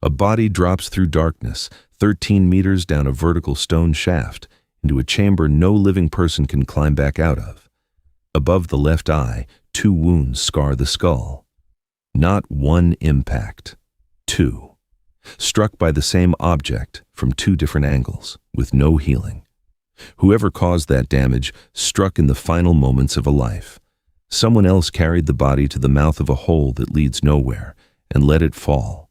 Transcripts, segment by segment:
A body drops through darkness, 13 meters down a vertical stone shaft, into a chamber no living person can climb back out of. Above the left eye, 2 wounds scar the skull. Not one impact, 2. Struck by the same object from 2 different angles, with no healing. Whoever caused that damage struck in the final moments of a life. Someone else carried the body to the mouth of a hole that leads nowhere and let it fall.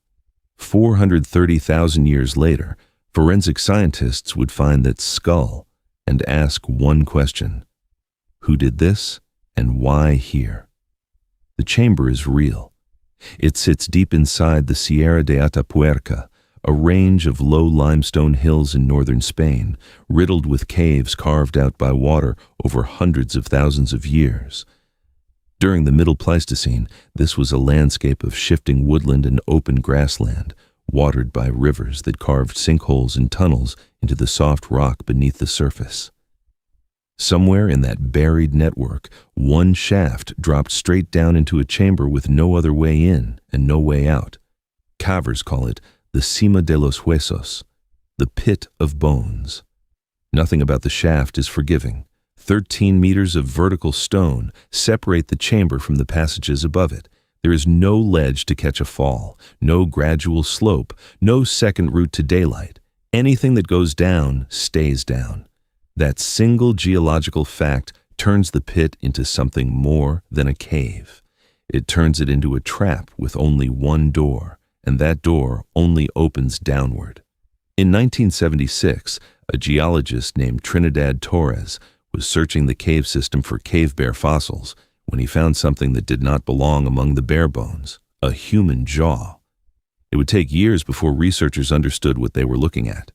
430,000 years later, forensic scientists would find that skull and ask one question: who did this and why here? The chamber is real. It sits deep inside the Sierra de Atapuerca, a range of low limestone hills in northern Spain, riddled with caves carved out by water over hundreds of thousands of years. During the Middle Pleistocene, this was a landscape of shifting woodland and open grassland, watered by rivers that carved sinkholes and tunnels into the soft rock beneath the surface. Somewhere in that buried network, one shaft dropped straight down into a chamber with no other way in and no way out. Cavers call it the Cima de los Huesos, the pit of bones. Nothing about the shaft is forgiving. 13 meters of vertical stone separate the chamber from the passages above it. There is no ledge to catch a fall, no gradual slope, no second route to daylight. Anything that goes down stays down. That single geological fact turns the pit into something more than a cave. It turns it into a trap with only one door, and that door only opens downward. In 1976, a geologist named Trinidad Torres was searching the cave system for cave bear fossils when he found something that did not belong among the bare bones: a human jaw. It would take years before researchers understood what they were looking at.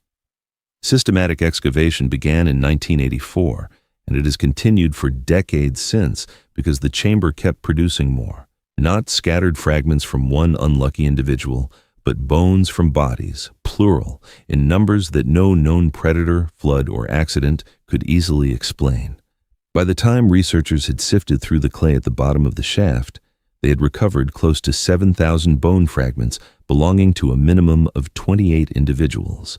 Systematic excavation began in 1984, and it has continued for decades since because the chamber kept producing more. Not scattered fragments from one unlucky individual, but bones from bodies, plural, in numbers that no known predator, flood, or accident could easily explain. By the time researchers had sifted through the clay at the bottom of the shaft, they had recovered close to 7,000 bone fragments belonging to a minimum of 28 individuals.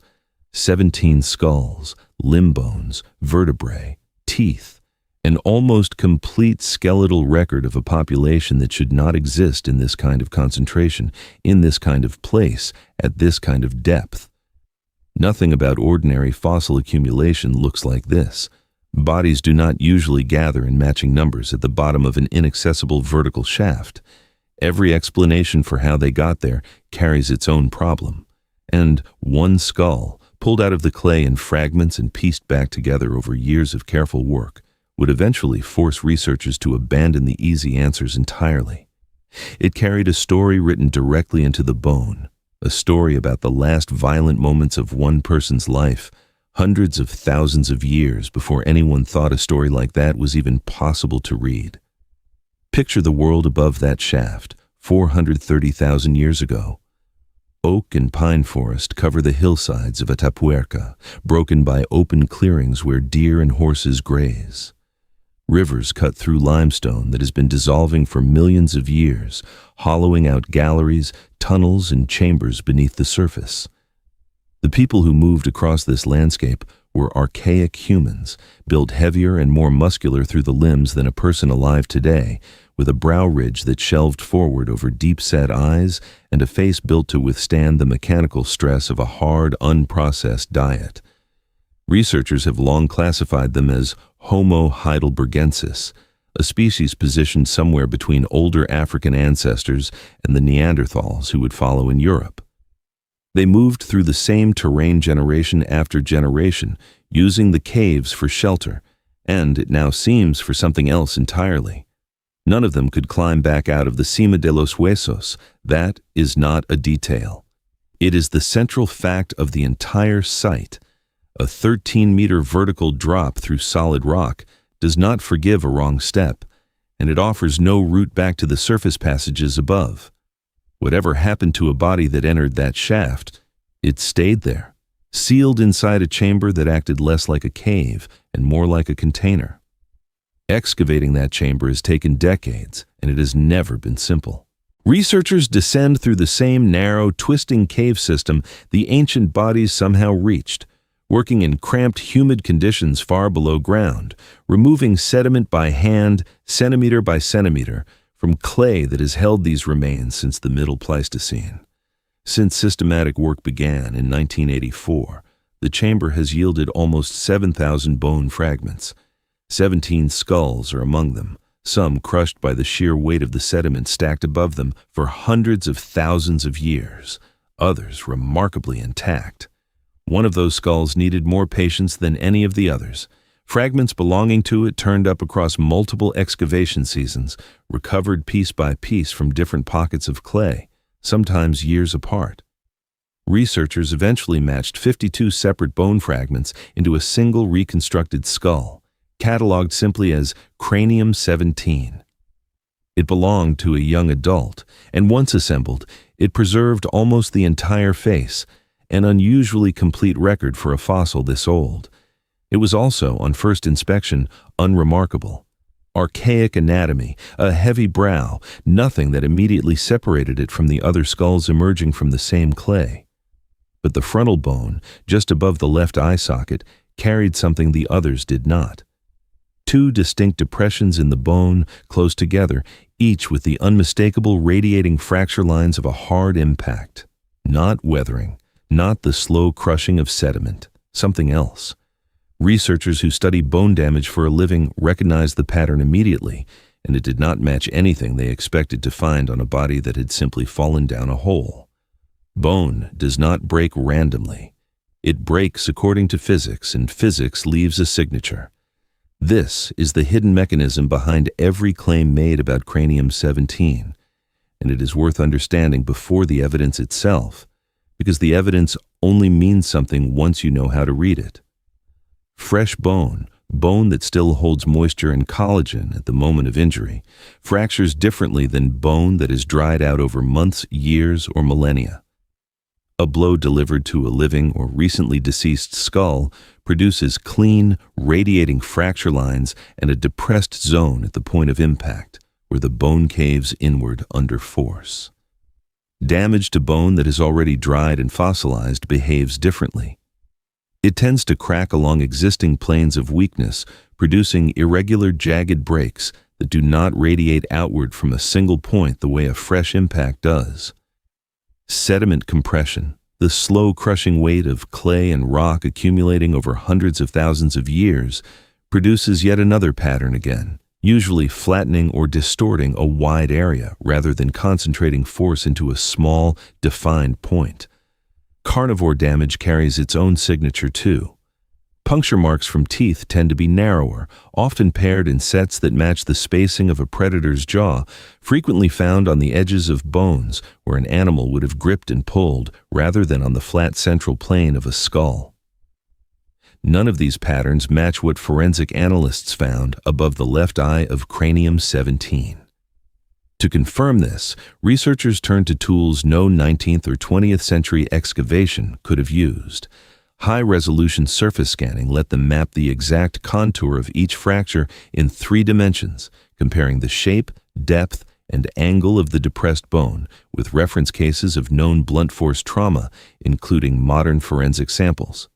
17 skulls, limb bones, vertebrae, teeth, an almost complete skeletal record of a population that should not exist in this kind of concentration, in this kind of place, at this kind of depth. Nothing about ordinary fossil accumulation looks like this. Bodies do not usually gather in matching numbers at the bottom of an inaccessible vertical shaft. Every explanation for how they got there carries its own problem. And one skull, pulled out of the clay in fragments and pieced back together over years of careful work, would eventually force researchers to abandon the easy answers entirely. It carried a story written directly into the bone, a story about the last violent moments of one person's life, hundreds of thousands of years before anyone thought a story like that was even possible to read. Picture the world above that shaft, 430,000 years ago. Oak and pine forest cover the hillsides of Atapuerca, broken by open clearings where deer and horses graze. Rivers cut through limestone that has been dissolving for millions of years, hollowing out galleries, tunnels, and chambers beneath the surface. The people who moved across this landscape were archaic humans, built heavier and more muscular through the limbs than a person alive today, with a brow ridge that shelved forward over deep-set eyes and a face built to withstand the mechanical stress of a hard, unprocessed diet. Researchers have long classified them as Homo heidelbergensis, a species positioned somewhere between older African ancestors and the Neanderthals who would follow in Europe. They moved through the same terrain generation after generation, using the caves for shelter, and, it now seems, for something else entirely. None of them could climb back out of the Cima de los Huesos. That is not a detail. It is the central fact of the entire site. A 13-meter vertical drop through solid rock does not forgive a wrong step, and it offers no route back to the surface passages above. Whatever happened to a body that entered that shaft, it stayed there, sealed inside a chamber that acted less like a cave and more like a container. Excavating that chamber has taken decades, and it has never been simple. Researchers descend through the same narrow, twisting cave system the ancient bodies somehow reached, working in cramped, humid conditions far below ground, removing sediment by hand, centimeter by centimeter, from clay that has held these remains since the Middle Pleistocene. Since systematic work began in 1984, the chamber has yielded almost 7,000 bone fragments. 17 skulls are among them, some crushed by the sheer weight of the sediment stacked above them for hundreds of thousands of years, others remarkably intact. One of those skulls needed more patience than any of the others. Fragments belonging to it turned up across multiple excavation seasons, recovered piece by piece from different pockets of clay, sometimes years apart. Researchers eventually matched 52 separate bone fragments into a single reconstructed skull, cataloged simply as Cranium 17. It belonged to a young adult, and once assembled, it preserved almost the entire face, an unusually complete record for a fossil this old. It was also, on first inspection, unremarkable. Archaic anatomy, a heavy brow, nothing that immediately separated it from the other skulls emerging from the same clay. But the frontal bone, just above the left eye socket, carried something the others did not. Two distinct depressions in the bone, close together, each with the unmistakable radiating fracture lines of a hard impact. Not weathering, not the slow crushing of sediment, something else. Researchers who study bone damage for a living recognized the pattern immediately, and it did not match anything they expected to find on a body that had simply fallen down a hole. Bone does not break randomly. It breaks according to physics, and physics leaves a signature. This is the hidden mechanism behind every claim made about Cranium 17, and it is worth understanding before the evidence itself, because the evidence only means something once you know how to read it. Fresh bone, bone that still holds moisture and collagen at the moment of injury, fractures differently than bone that is dried out over months, years, or millennia. A blow delivered to a living or recently deceased skull produces clean, radiating fracture lines and a depressed zone at the point of impact, where the bone caves inward under force. Damage to bone that is already dried and fossilized behaves differently. It tends to crack along existing planes of weakness, producing irregular, jagged breaks that do not radiate outward from a single point the way a fresh impact does. Sediment compression, the slow crushing weight of clay and rock accumulating over hundreds of thousands of years, produces yet another pattern again, usually flattening or distorting a wide area rather than concentrating force into a small, defined point. Carnivore damage carries its own signature too. Puncture marks from teeth tend to be narrower, often paired in sets that match the spacing of a predator's jaw, frequently found on the edges of bones where an animal would have gripped and pulled rather than on the flat central plane of a skull. None of these patterns match what forensic analysts found above the left eye of Cranium 17. To confirm this, researchers turned to tools no 19th or 20th century excavation could have used. High-resolution surface scanning let them map the exact contour of each fracture in 3 dimensions, comparing the shape, depth, and angle of the depressed bone with reference cases of known blunt force trauma, including modern forensic samples.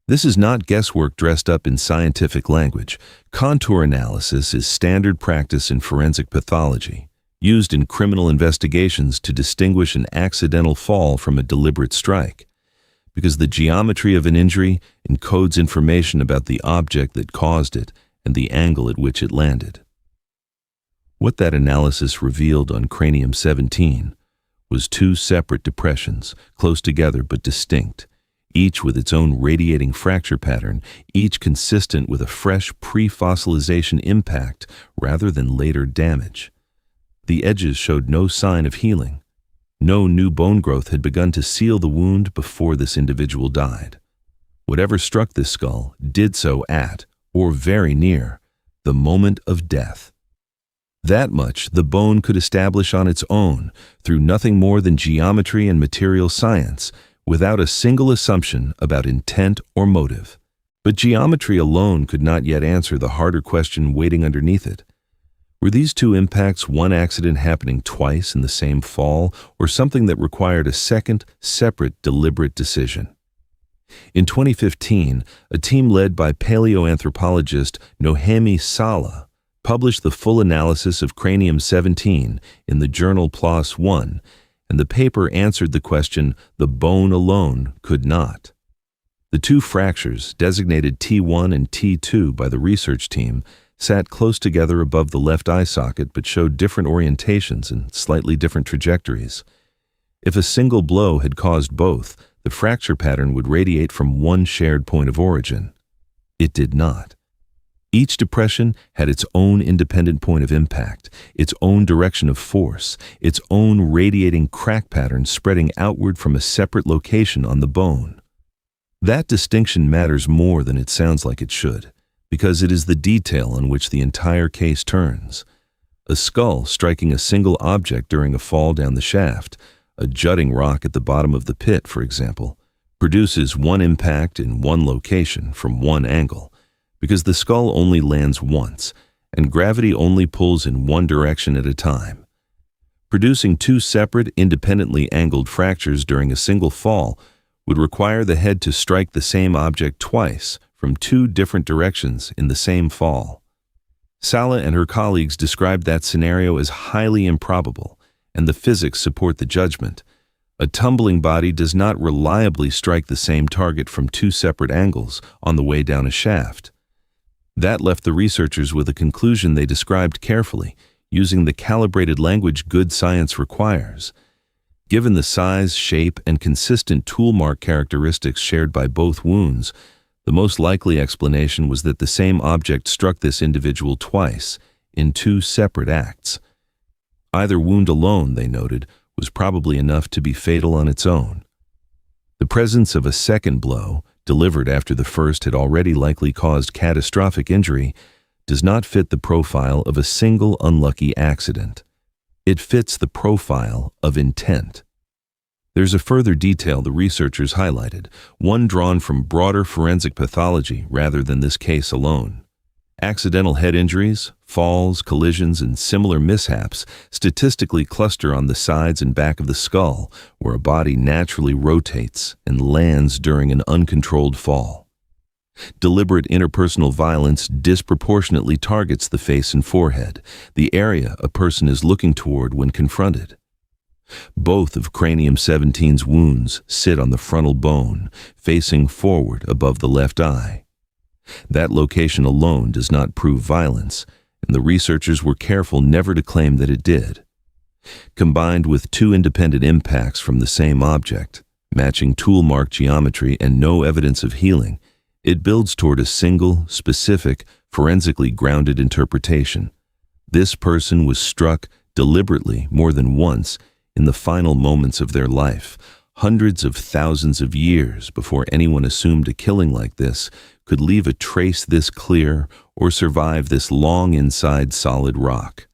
This is not guesswork dressed up in scientific language. Contour analysis is standard practice in forensic pathology, used in criminal investigations to distinguish an accidental fall from a deliberate strike, because the geometry of an injury encodes information about the object that caused it and the angle at which it landed. What that analysis revealed on Cranium 17 was 2 separate depressions, close together but distinct, each with its own radiating fracture pattern, each consistent with a fresh pre-fossilization impact rather than later damage. The edges showed no sign of healing. No new bone growth had begun to seal the wound before this individual died. Whatever struck this skull did so at, or very near, the moment of death. That much the bone could establish on its own through nothing more than geometry and material science, without a single assumption about intent or motive. But geometry alone could not yet answer the harder question waiting underneath it. Were these two impacts one accident happening twice in the same fall, or something that required a second, separate, deliberate decision? In 2015, a team led by paleoanthropologist Nohemi Saleh published the full analysis of cranium-17 in the journal PLOS One, and the paper answered the question the bone alone could not. The two fractures, designated T1 and T2 by the research team, sat close together above the left eye socket but showed different orientations and slightly different trajectories. If a single blow had caused both, the fracture pattern would radiate from one shared point of origin. It did not. Each depression had its own independent point of impact, its own direction of force, its own radiating crack pattern spreading outward from a separate location on the bone. That distinction matters more than it sounds like it should, because it is the detail on which the entire case turns. A skull striking a single object during a fall down the shaft, a jutting rock at the bottom of the pit, for example, produces one impact in one location from one angle, because the skull only lands once, and gravity only pulls in one direction at a time. Producing two separate, independently angled fractures during a single fall would require the head to strike the same object twice, from two different directions in the same fall. Saleh and her colleagues described that scenario as highly improbable, and the physics support the judgment. A tumbling body does not reliably strike the same target from two separate angles on the way down a shaft. That left the researchers with a conclusion they described carefully, using the calibrated language good science requires. Given the size, shape, and consistent tool mark characteristics shared by both wounds, the most likely explanation was that the same object struck this individual twice, in two separate acts. Either wound alone, they noted, was probably enough to be fatal on its own. The presence of a second blow, delivered after the first had already likely caused catastrophic injury, does not fit the profile of a single unlucky accident. It fits the profile of intent. There's a further detail the researchers highlighted, one drawn from broader forensic pathology rather than this case alone. Accidental head injuries, falls, collisions, and similar mishaps statistically cluster on the sides and back of the skull, where a body naturally rotates and lands during an uncontrolled fall. Deliberate interpersonal violence disproportionately targets the face and forehead, the area a person is looking toward when confronted. Both of cranium-17's wounds sit on the frontal bone, facing forward above the left eye. That location alone does not prove violence, and the researchers were careful never to claim that it did. Combined with two independent impacts from the same object, matching tool mark geometry and no evidence of healing, it builds toward a single, specific, forensically grounded interpretation. This person was struck deliberately more than once in the final moments of their life, hundreds of thousands of years before anyone assumed a killing like this could leave a trace this clear or survive this long inside solid rock.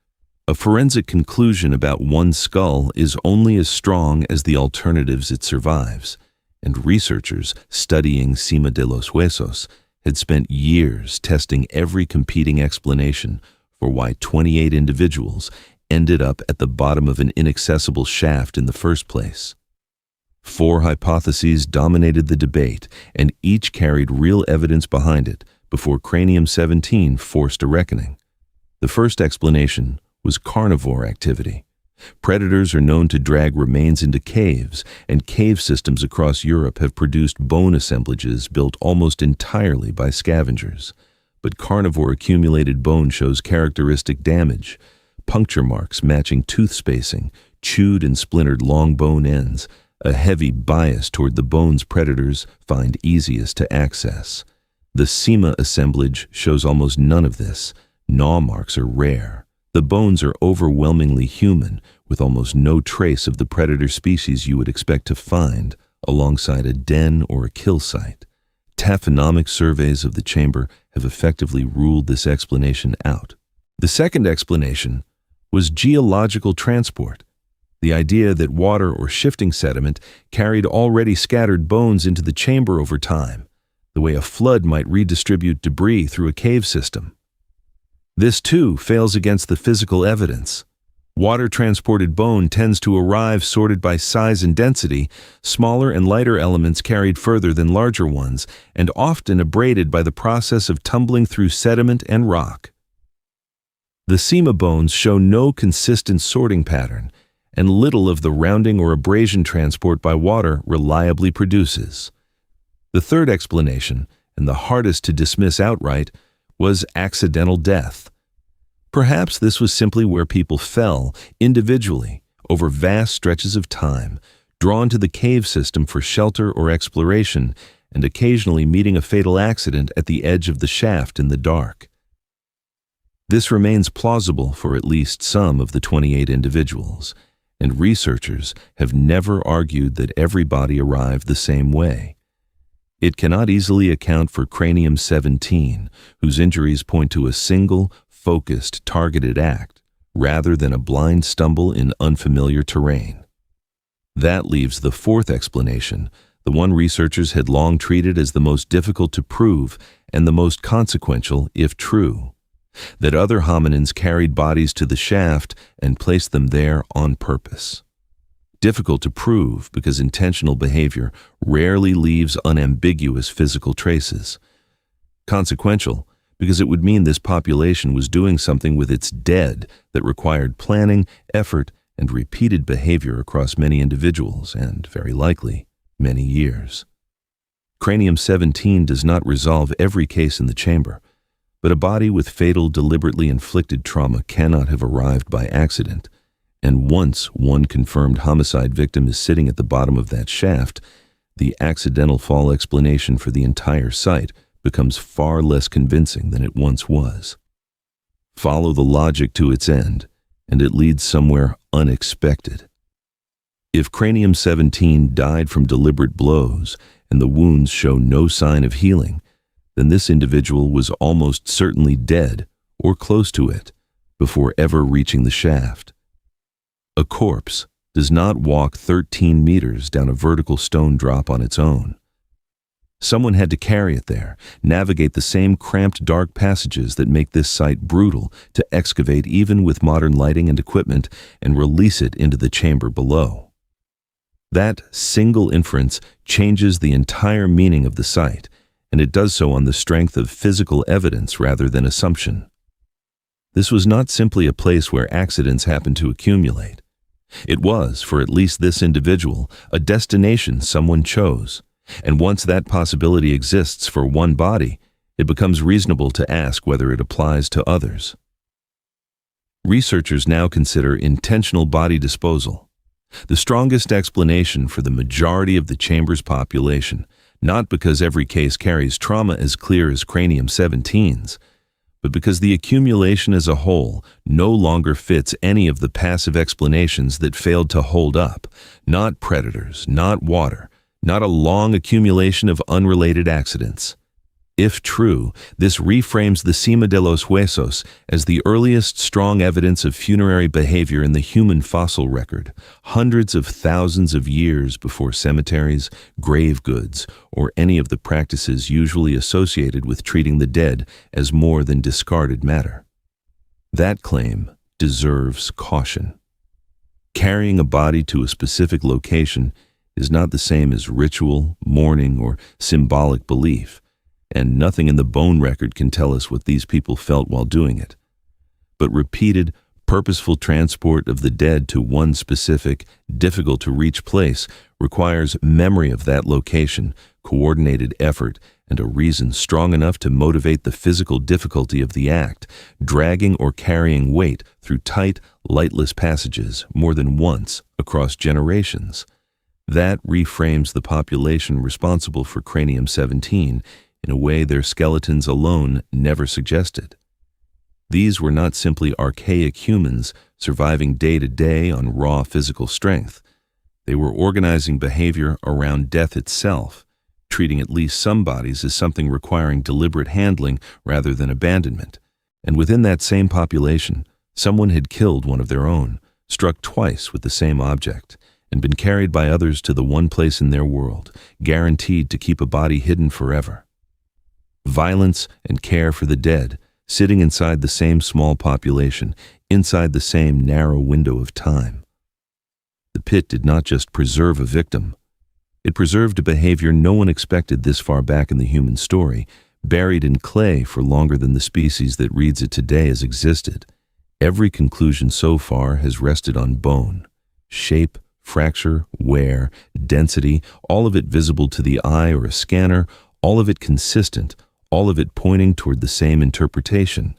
A forensic conclusion about one skull is only as strong as the alternatives it survives, and researchers studying Cima de los Huesos had spent years testing every competing explanation for why 28 individuals ended up at the bottom of an inaccessible shaft in the first place. 4 hypotheses dominated the debate, and each carried real evidence behind it before cranium-17 forced a reckoning. The first explanation was carnivore activity. Predators are known to drag remains into caves, and cave systems across Europe have produced bone assemblages built almost entirely by scavengers. But carnivore-accumulated bone shows characteristic damage, puncture marks matching tooth spacing, chewed and splintered long bone ends, a heavy bias toward the bones predators find easiest to access. The Cima assemblage shows almost none of this. Gnaw marks are rare. The bones are overwhelmingly human, with almost no trace of the predator species you would expect to find alongside a den or a kill site. Taphonomic surveys of the chamber have effectively ruled this explanation out. The second explanation was geological transport, the idea that water or shifting sediment carried already scattered bones into the chamber over time, the way a flood might redistribute debris through a cave system. This too fails against the physical evidence. Water-transported bone tends to arrive sorted by size and density, smaller and lighter elements carried further than larger ones, and often abraded by the process of tumbling through sediment and rock. The Sima bones show no consistent sorting pattern, and little of the rounding or abrasion transport by water reliably produces. The third explanation, and the hardest to dismiss outright, was accidental death. Perhaps this was simply where people fell, individually, over vast stretches of time, drawn to the cave system for shelter or exploration, and occasionally meeting a fatal accident at the edge of the shaft in the dark. This remains plausible for at least some of the 28 individuals, and researchers have never argued that every body arrived the same way. It cannot easily account for cranium-17, whose injuries point to a single, focused, targeted act, rather than a blind stumble in unfamiliar terrain. That leaves the fourth explanation, the one researchers had long treated as the most difficult to prove and the most consequential if true, that other hominins carried bodies to the shaft and placed them there on purpose. Difficult to prove because intentional behavior rarely leaves unambiguous physical traces. Consequential because it would mean this population was doing something with its dead that required planning, effort, and repeated behavior across many individuals and, very likely, many years. Cranium-17 does not resolve every case in the chamber, but a body with fatal, deliberately inflicted trauma cannot have arrived by accident, and once one confirmed homicide victim is sitting at the bottom of that shaft, the accidental fall explanation for the entire site becomes far less convincing than it once was. Follow the logic to its end, and it leads somewhere unexpected. If cranium-17 died from deliberate blows and the wounds show no sign of healing, then this individual was almost certainly dead or close to it before ever reaching the shaft. A corpse does not walk 13 meters down a vertical stone drop on its own. Someone had to carry it there, navigate the same cramped dark passages that make this site brutal to excavate even with modern lighting and equipment, and release it into the chamber below. That single inference changes the entire meaning of the site, and it does so on the strength of physical evidence rather than assumption. This was not simply a place where accidents happened to accumulate. It was, for at least this individual, a destination someone chose. And once that possibility exists for one body, it becomes reasonable to ask whether it applies to others. Researchers now consider intentional body disposal, the strongest explanation for the majority of the chamber's population, not because every case carries trauma as clear as cranium-17's, but because the accumulation as a whole no longer fits any of the passive explanations that failed to hold up, not predators, not water, not a long accumulation of unrelated accidents. If true, this reframes the Sima de los Huesos as the earliest strong evidence of funerary behavior in the human fossil record, hundreds of thousands of years before cemeteries, grave goods, or any of the practices usually associated with treating the dead as more than discarded matter. That claim deserves caution. Carrying a body to a specific location is not the same as ritual, mourning, or symbolic belief, and nothing in the bone record can tell us what these people felt while doing it. But repeated, purposeful transport of the dead to one specific, difficult-to-reach place requires memory of that location, coordinated effort, and a reason strong enough to motivate the physical difficulty of the act, dragging or carrying weight through tight, lightless passages more than once across generations. That reframes the population responsible for cranium-17 in a way their skeletons alone never suggested. These were not simply archaic humans surviving day to day on raw physical strength. They were organizing behavior around death itself, treating at least some bodies as something requiring deliberate handling rather than abandonment. And within that same population, someone had killed one of their own, struck twice with the same object, and been carried by others to the one place in their world, guaranteed to keep a body hidden forever. Violence and care for the dead sitting inside the same small population, inside the same narrow window of time. The pit did not just preserve a victim. It preserved a behavior no one expected this far back in the human story, buried in clay for longer than the species that reads it today has existed. Every conclusion so far has rested on bone, shape, fracture, wear, density, all of it visible to the eye or a scanner, all of it consistent, all of it pointing toward the same interpretation.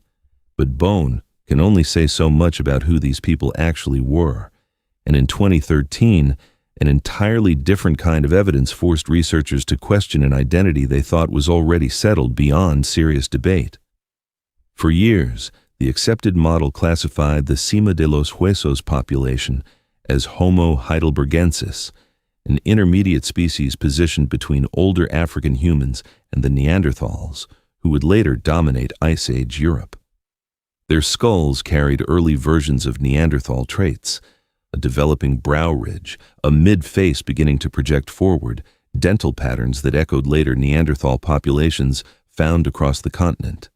But bone can only say so much about who these people actually were. And in 2013, an entirely different kind of evidence forced researchers to question an identity they thought was already settled beyond serious debate. For years, the accepted model classified the Cima de los Huesos population as Homo heidelbergensis, an intermediate species positioned between older African humans and the Neanderthals, who would later dominate Ice Age Europe. Their skulls carried early versions of Neanderthal traits: a developing brow ridge, a mid-face beginning to project forward, dental patterns that echoed later Neanderthal populations found across the continent.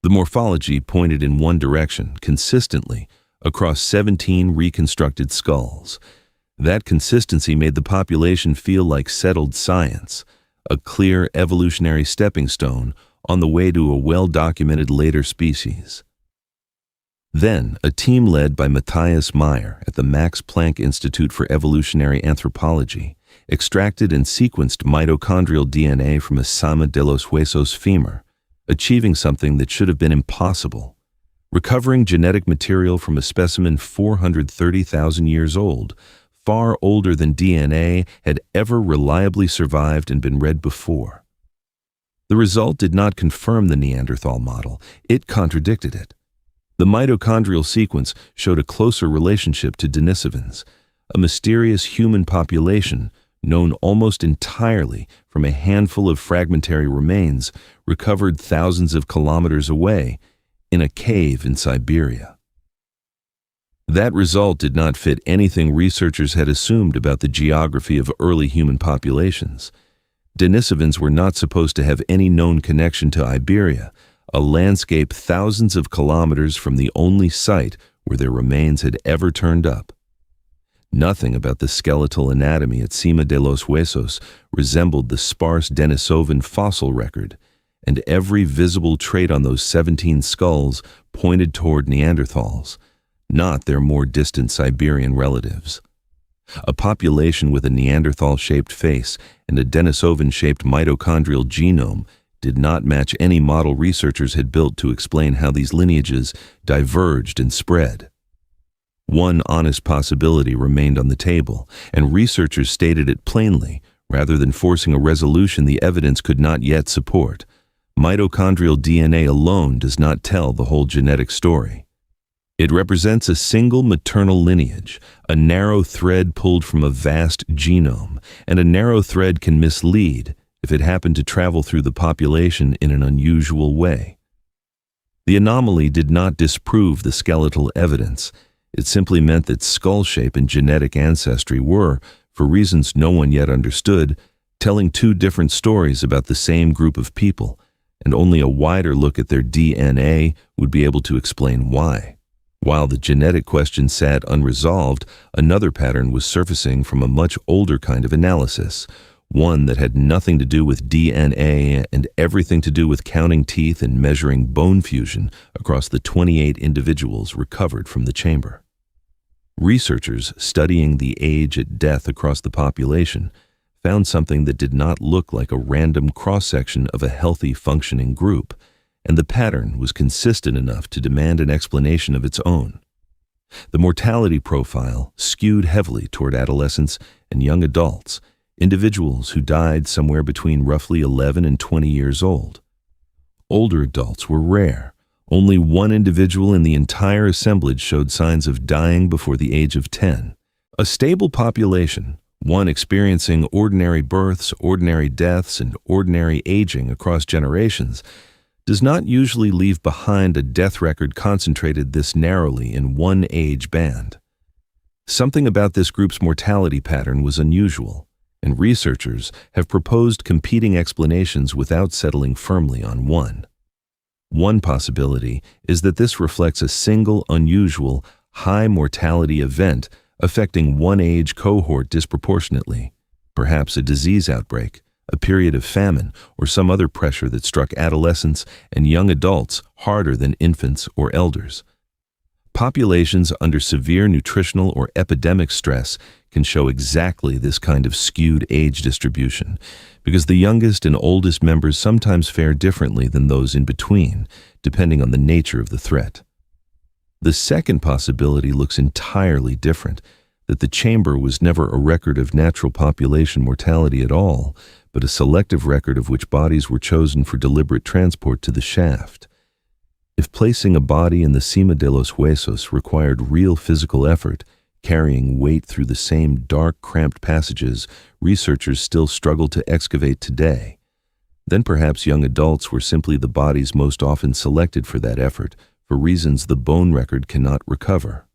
The morphology pointed in one direction, consistently, across 17 reconstructed skulls. That consistency made the population feel like settled science, a clear evolutionary stepping stone on the way to a well-documented later species. Then, a team led by Matthias Meyer at the Max Planck Institute for Evolutionary Anthropology extracted and sequenced mitochondrial DNA from a Cima de los Huesos femur, achieving something that should have been impossible: recovering genetic material from a specimen 430,000 years old, far older than DNA had ever reliably survived and been read before. The result did not confirm the Neanderthal model, it contradicted it. The mitochondrial sequence showed a closer relationship to Denisovans, a mysterious human population known almost entirely from a handful of fragmentary remains recovered thousands of kilometers away in a cave in Siberia. That result did not fit anything researchers had assumed about the geography of early human populations. Denisovans were not supposed to have any known connection to Iberia, a landscape thousands of kilometers from the only site where their remains had ever turned up. Nothing about the skeletal anatomy at Cima de los Huesos resembled the sparse Denisovan fossil record, and every visible trait on those 17 skulls pointed toward Neanderthals, not their more distant Siberian relatives. A population with a Neanderthal-shaped face and a Denisovan-shaped mitochondrial genome did not match any model researchers had built to explain how these lineages diverged and spread. One honest possibility remained on the table, and researchers stated it plainly, rather than forcing a resolution the evidence could not yet support. Mitochondrial DNA alone does not tell the whole genetic story. It represents a single maternal lineage, a narrow thread pulled from a vast genome, and a narrow thread can mislead if it happened to travel through the population in an unusual way. The anomaly did not disprove the skeletal evidence. It simply meant that skull shape and genetic ancestry were, for reasons no one yet understood, telling two different stories about the same group of people, and only a wider look at their DNA would be able to explain why. While the genetic question sat unresolved, another pattern was surfacing from a much older kind of analysis, one that had nothing to do with DNA and everything to do with counting teeth and measuring bone fusion across the 28 individuals recovered from the chamber. Researchers studying the age at death across the population found something that did not look like a random cross-section of a healthy, functioning group, and the pattern was consistent enough to demand an explanation of its own. The mortality profile skewed heavily toward adolescents and young adults, individuals who died somewhere between roughly 11 and 20 years old. Older adults were rare. Only one individual in the entire assemblage showed signs of dying before the age of 10. A stable population, one experiencing ordinary births, ordinary deaths, and ordinary aging across generations, does not usually leave behind a death record concentrated this narrowly in one age band. Something about this group's mortality pattern was unusual, and researchers have proposed competing explanations without settling firmly on one. One possibility is that this reflects a single, unusual, high mortality event affecting one age cohort disproportionately, perhaps a disease outbreak, a period of famine, or some other pressure that struck adolescents and young adults harder than infants or elders. Populations under severe nutritional or epidemic stress can show exactly this kind of skewed age distribution, because the youngest and oldest members sometimes fare differently than those in between, depending on the nature of the threat. The second possibility looks entirely different, that the chamber was never a record of natural population mortality at all, but a selective record of which bodies were chosen for deliberate transport to the shaft. If placing a body in the Cima de los Huesos required real physical effort, carrying weight through the same dark, cramped passages researchers still struggle to excavate today, then perhaps young adults were simply the bodies most often selected for that effort, for reasons the bone record cannot recover.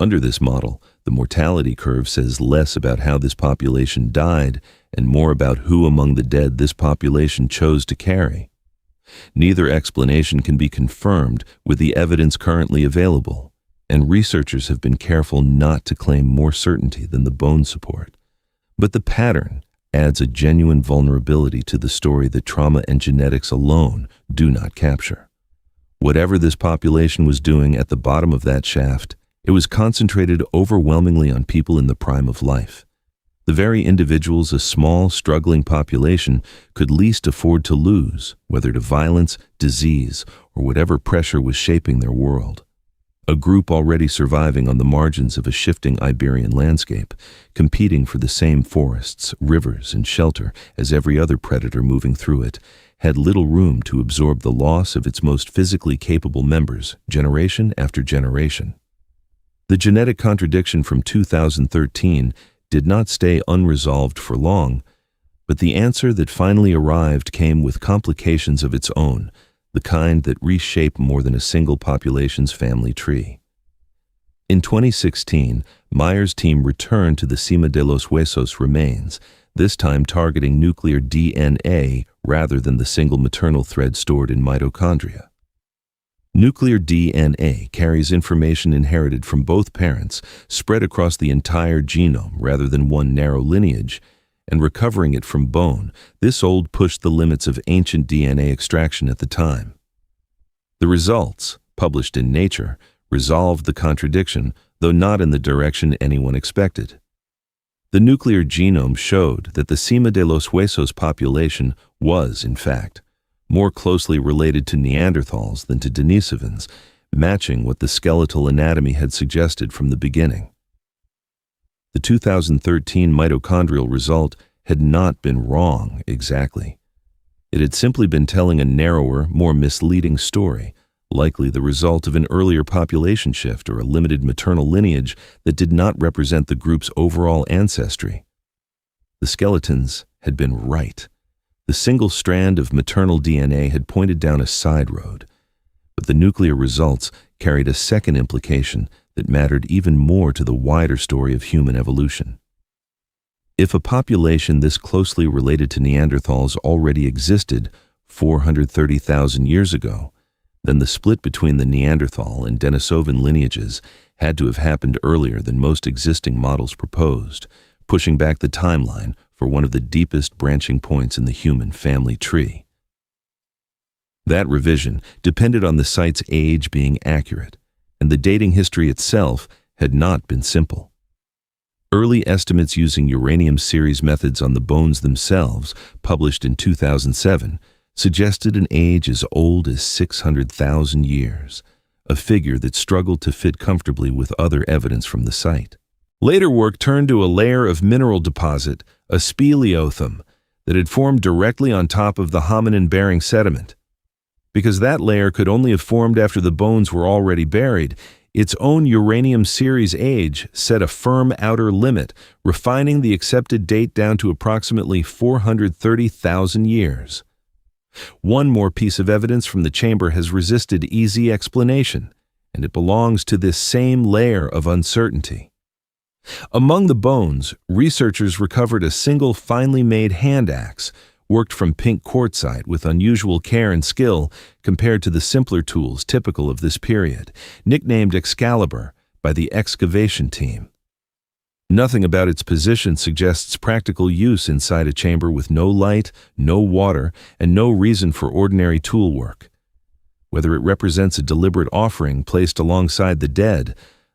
Under this model, the mortality curve says less about how this population died and more about who among the dead this population chose to carry. Neither explanation can be confirmed with the evidence currently available, and researchers have been careful not to claim more certainty than the bone support. But the pattern adds a genuine vulnerability to the story that trauma and genetics alone do not capture. Whatever this population was doing at the bottom of that shaft, it was concentrated overwhelmingly on people in the prime of life. The very individuals a small, struggling population could least afford to lose, whether to violence, disease, or whatever pressure was shaping their world. A group already surviving on the margins of a shifting Iberian landscape, competing for the same forests, rivers, and shelter as every other predator moving through it, had little room to absorb the loss of its most physically capable members, generation after generation. The genetic contradiction from 2013 did not stay unresolved for long, but the answer that finally arrived came with complications of its own, the kind that reshape more than a single population's family tree. In 2016, Meyer's team returned to the Cima de los Huesos remains, this time targeting nuclear DNA rather than the single maternal thread stored in mitochondria. Nuclear DNA carries information inherited from both parents, spread across the entire genome rather than one narrow lineage, and recovering it from bone, this old pushed the limits of ancient DNA extraction at the time. The results, published in Nature, resolved the contradiction, though not in the direction anyone expected. The nuclear genome showed that the Cima de los Huesos population was, in fact, more closely related to Neanderthals than to Denisovans, matching what the skeletal anatomy had suggested from the beginning. The 2013 mitochondrial result had not been wrong exactly. It had simply been telling a narrower, more misleading story, likely the result of an earlier population shift or a limited maternal lineage that did not represent the group's overall ancestry. The skeletons had been right. The single strand of maternal DNA had pointed down a side road, but the nuclear results carried a second implication that mattered even more to the wider story of human evolution. If a population this closely related to Neanderthals already existed 430,000 years ago, then the split between the Neanderthal and Denisovan lineages had to have happened earlier than most existing models proposed, pushing back the timeline for one of the deepest branching points in the human family tree. That revision depended on the site's age being accurate, and the dating history itself had not been simple. Early estimates using uranium series methods on the bones themselves, published in 2007, suggested an age as old as 600,000 years, a figure that struggled to fit comfortably with other evidence from the site. Later work turned to a layer of mineral deposit, a speleothem, that had formed directly on top of the hominin-bearing sediment. Because that layer could only have formed after the bones were already buried, its own uranium series age set a firm outer limit, refining the accepted date down to approximately 430,000 years. One more piece of evidence from the chamber has resisted easy explanation, and it belongs to this same layer of uncertainty. Among the bones, researchers recovered a single finely made hand axe, worked from pink quartzite with unusual care and skill compared to the simpler tools typical of this period, nicknamed Excalibur by the excavation team. Nothing about its position suggests practical use inside a chamber with no light, no water, and no reason for ordinary tool work. Whether it represents a deliberate offering placed alongside the dead,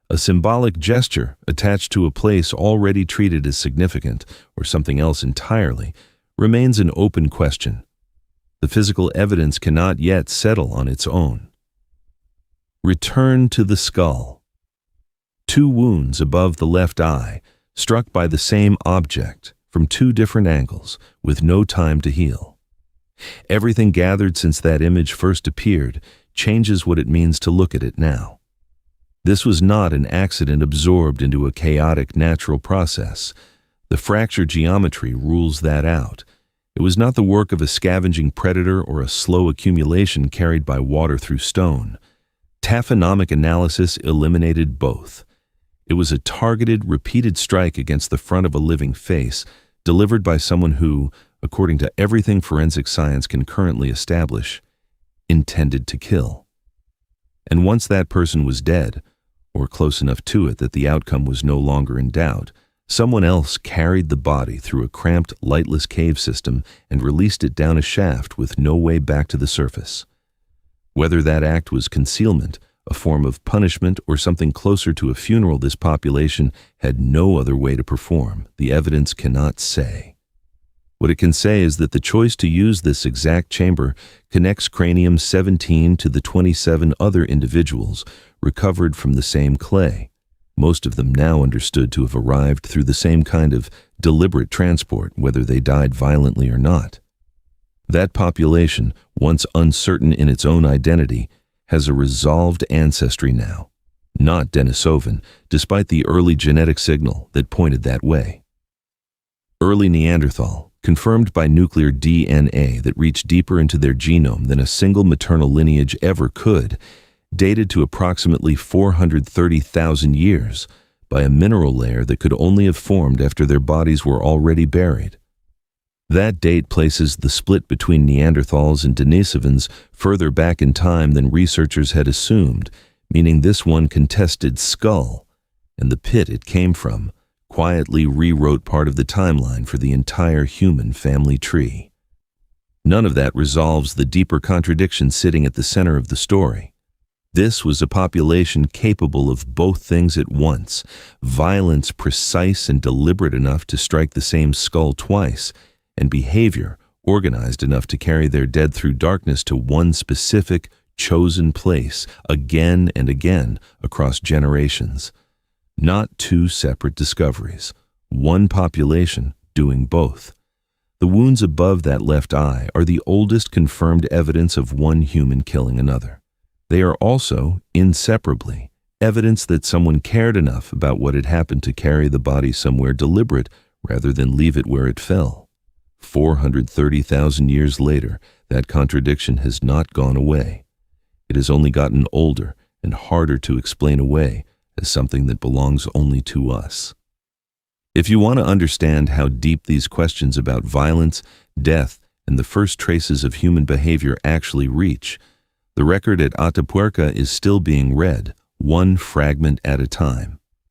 a symbolic gesture attached to a place already treated as significant, or something else entirely, remains an open question. The physical evidence cannot yet settle on its own. Return to the skull. 2 wounds above the left eye, struck by the same object from 2 different angles, with no time to heal. Everything gathered since that image first appeared changes what it means to look at it now. This was not an accident absorbed into a chaotic natural process. The fracture geometry rules that out. It was not the work of a scavenging predator or a slow accumulation carried by water through stone. Taphonomic analysis eliminated both. It was a targeted, repeated strike against the front of a living face, delivered by someone who, according to everything forensic science can currently establish, intended to kill. And once that person was dead, or close enough to it that the outcome was no longer in doubt, someone else carried the body through a cramped, lightless cave system and released it down a shaft with no way back to the surface. Whether that act was concealment, a form of punishment, or something closer to a funeral this population had no other way to perform, the evidence cannot say. What it can say is that the choice to use this exact chamber connects cranium 17 to the 27 other individuals recovered from the same clay, most of them now understood to have arrived through the same kind of deliberate transport, whether they died violently or not. That population, once uncertain in its own identity, has a resolved ancestry now, not Denisovan, despite the early genetic signal that pointed that way. Early Neanderthal, confirmed by nuclear DNA that reached deeper into their genome than a single maternal lineage ever could, dated to approximately 430,000 years by a mineral layer that could only have formed after their bodies were already buried. That date places the split between Neanderthals and Denisovans further back in time than researchers had assumed, meaning this one contested skull, and the pit it came from, quietly rewrote part of the timeline for the entire human family tree. None of that resolves the deeper contradiction sitting at the center of the story. This was a population capable of both things at once, violence precise and deliberate enough to strike the same skull twice, and behavior organized enough to carry their dead through darkness to one specific, chosen place again and again across generations. Not 2 separate discoveries, one population doing both. The wounds above that left eye are the oldest confirmed evidence of one human killing another. They are also, inseparably, evidence that someone cared enough about what had happened to carry the body somewhere deliberate rather than leave it where it fell. 430,000 years later, that contradiction has not gone away. It has only gotten older and harder to explain away as something that belongs only to us. If you want to understand how deep these questions about violence, death, and the first traces of human behavior actually reach, the record at Atapuerca is still being read, one fragment at a time.